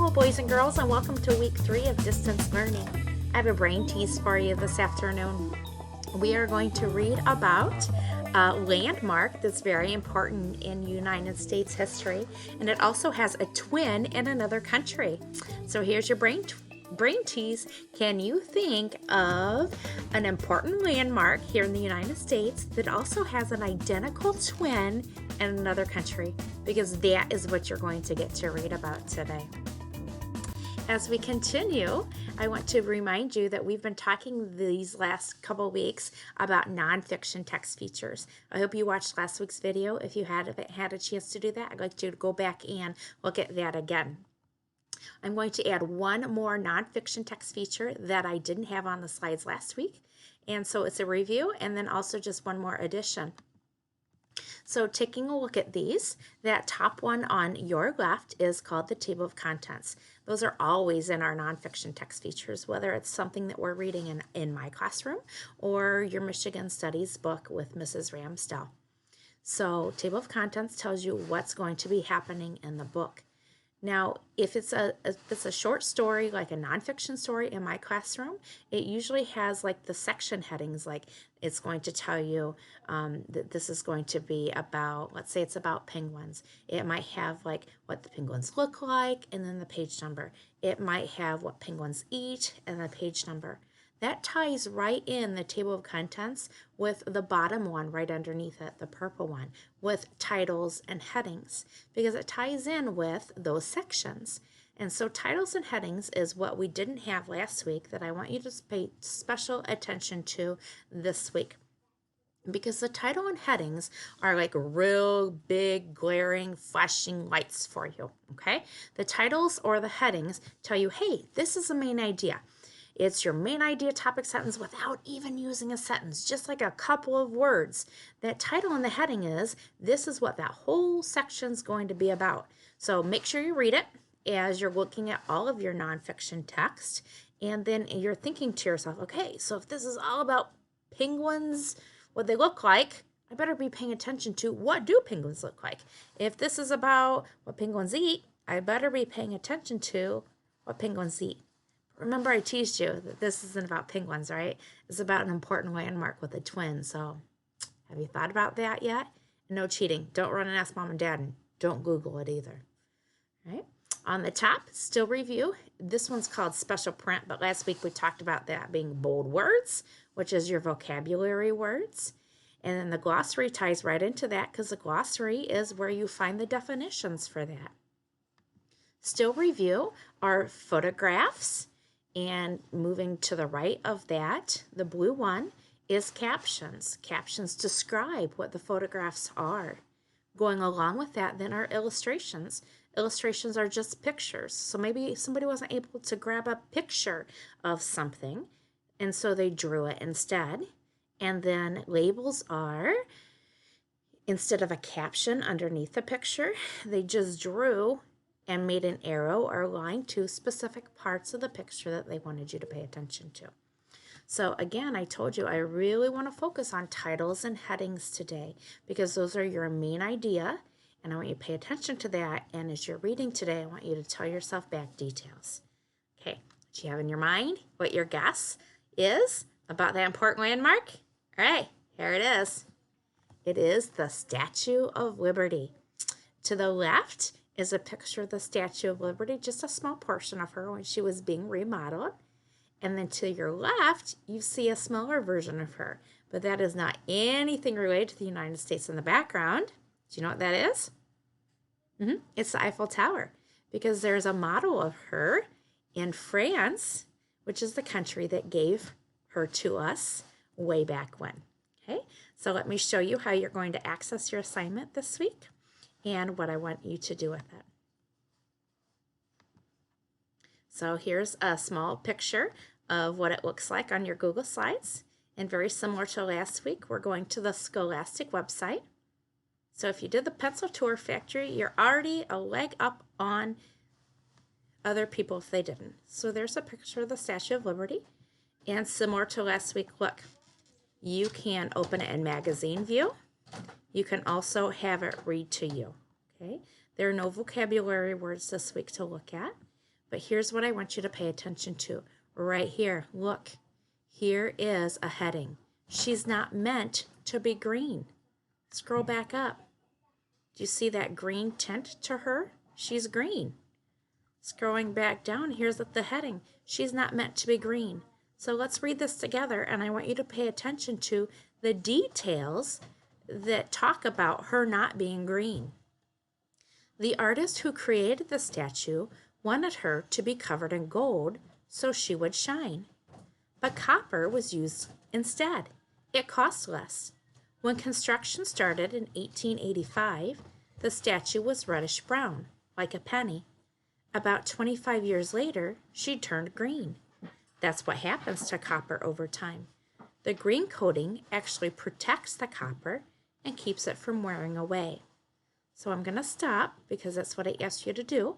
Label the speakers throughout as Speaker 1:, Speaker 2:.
Speaker 1: Hello, boys and girls, and welcome to week 3 of distance learning. I have a brain tease for you this afternoon. We are going to read about a landmark that's very important in United States history, and it also has a twin in another country. So here's your brain tease. Can you think of an important landmark here in the United States that also has an identical twin in another country? Because that is what you're going to get to read about today. As we continue, I want to remind you that we've been talking these last couple weeks about nonfiction text features. I hope you watched last week's video. If you haven't had a chance to do that, I'd like you to go back and look at that again. I'm going to add one more nonfiction text feature that I didn't have on the slides last week. And so it's a review and then also just one more addition. So taking a look at these, that top one on your left is called the table of contents. Those are always in our nonfiction text features, whether it's something that we're reading in my classroom or your Michigan Studies book with Mrs. Ramsdell. So table of contents tells you what's going to be happening in the book. Now, if it's a short story, like a nonfiction story in my classroom, it usually has like the section headings, like it's going to tell you that this is going to be about, let's say it's about penguins. It might have like what the penguins look like and then the page number. It might have what penguins eat and the page number. That ties right in the table of contents with the bottom one right underneath it, the purple one, with titles and headings, because it ties in with those sections. And so titles and headings is what we didn't have last week that I want you to pay special attention to this week. Because the title and headings are like real big, glaring, flashing lights for you, okay? The titles or the headings tell you, hey, this is the main idea. It's your main idea topic sentence without even using a sentence, just like a couple of words. That title and the heading is, this is what that whole section's going to be about. So make sure you read it as you're looking at all of your nonfiction text, and then you're thinking to yourself, okay, so if this is all about penguins, what they look like, I better be paying attention to what do penguins look like. If this is about what penguins eat, I better be paying attention to what penguins eat. Remember, I teased you that this isn't about penguins, right? It's about an important landmark with a twin. So have you thought about that yet? No cheating. Don't run and ask mom and dad, and don't Google it either. All right. On the top, still review. This one's called special print, but last week we talked about that being bold words, which is your vocabulary words. And then the glossary ties right into that because the glossary is where you find the definitions for that. Still review are photographs. And moving to the right of that, the blue one is captions. Captions describe what the photographs are. Going along with that then are illustrations. Illustrations are just pictures. So maybe somebody wasn't able to grab a picture of something, and so they drew it instead. And then labels are, instead of a caption underneath the picture, they just drew and made an arrow or line to specific parts of the picture that they wanted you to pay attention to. So again, I told you I really want to focus on titles and headings today because those are your main idea, and I want you to pay attention to that. And as you're reading today, I want you to tell yourself back details. Okay, do you have in your mind what your guess is about that important landmark? All right, here it is. It is the Statue of Liberty. To the left is a picture of the Statue of Liberty, just a small portion of her when she was being remodeled. And then to your left, you see a smaller version of her. But that is not anything related to the United States in the background. Do you know what that is? It's the Eiffel Tower, because there's a model of her in France, which is the country that gave her to us way back when. Okay, so let me show you how you're going to access your assignment this week and what I want you to do with it. So here's a small picture of what it looks like on your Google Slides. And very similar to last week, we're going to the Scholastic website. So if you did the Pencil Tour Factory, you're already a leg up on other people if they didn't. So there's a picture of the Statue of Liberty. And similar to last week, look, you can open it in magazine view. You can also have it read to you, okay? There are no vocabulary words this week to look at, But here's what I want you to pay attention to. Right here, look. Here is a heading. She's not meant to be green. Scroll back up. Do you see that green tint to her? She's green. Scrolling back down, here's the heading. She's not meant to be green. So let's read this together, and I want you to pay attention to the details that talk about her not being green. The artist who created the statue wanted her to be covered in gold so she would shine. But copper was used instead. It cost less. When construction started in 1885, the statue was reddish brown, like a penny. About 25 years later, she turned green. That's what happens to copper over time. The green coating actually protects the copper and keeps it from wearing away. So I'm going to stop because that's what I asked you to do,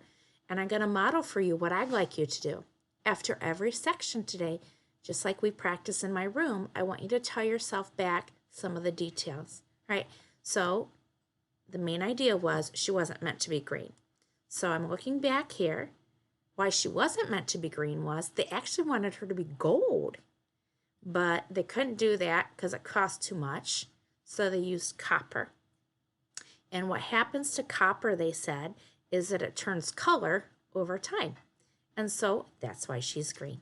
Speaker 1: and I'm going to model for you what I'd like you to do. After every section today, just like we practice in my room, I want you to tell yourself back some of the details. All right, so the main idea was she wasn't meant to be green. So I'm looking back here. Why she wasn't meant to be green was they actually wanted her to be gold, but they couldn't do that because it cost too much, so they used copper. And what happens to copper, they said, is that it turns color over time. And so that's why she's green.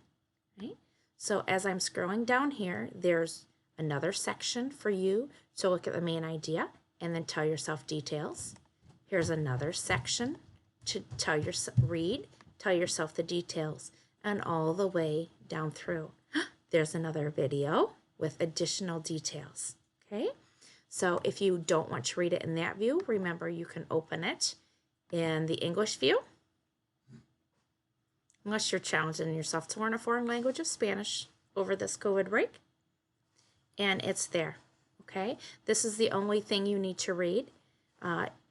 Speaker 1: Right? So as I'm scrolling down here, there's another section for you to look at the main idea and then tell yourself details. Here's another section to tell yourself the details, and all the way down through. There's another video with additional details. Okay? So if you don't want to read it in that view, remember you can open it in the English view, unless you're challenging yourself to learn a foreign language of Spanish over this COVID break. And it's there, okay? This is the only thing you need to read.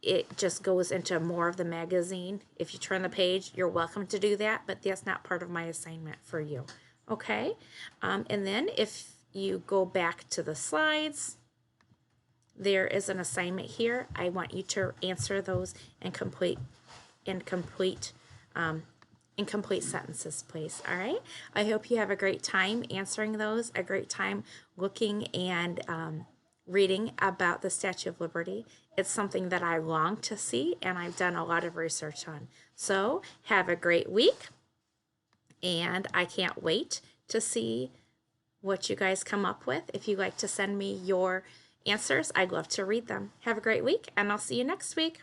Speaker 1: It just goes into more of the magazine. If you turn the page, you're welcome to do that, but that's not part of my assignment for you, okay? And then if you go back to the slides, there is an assignment here. I want you to answer those in complete sentences, please. All right. I hope you have a great time answering those, a great time looking and reading about the Statue of Liberty. It's something that I long to see, and I've done a lot of research on. So have a great week, and I can't wait to see what you guys come up with. If you'd like to send me your answers, I'd love to read them. Have a great week, and I'll see you next week.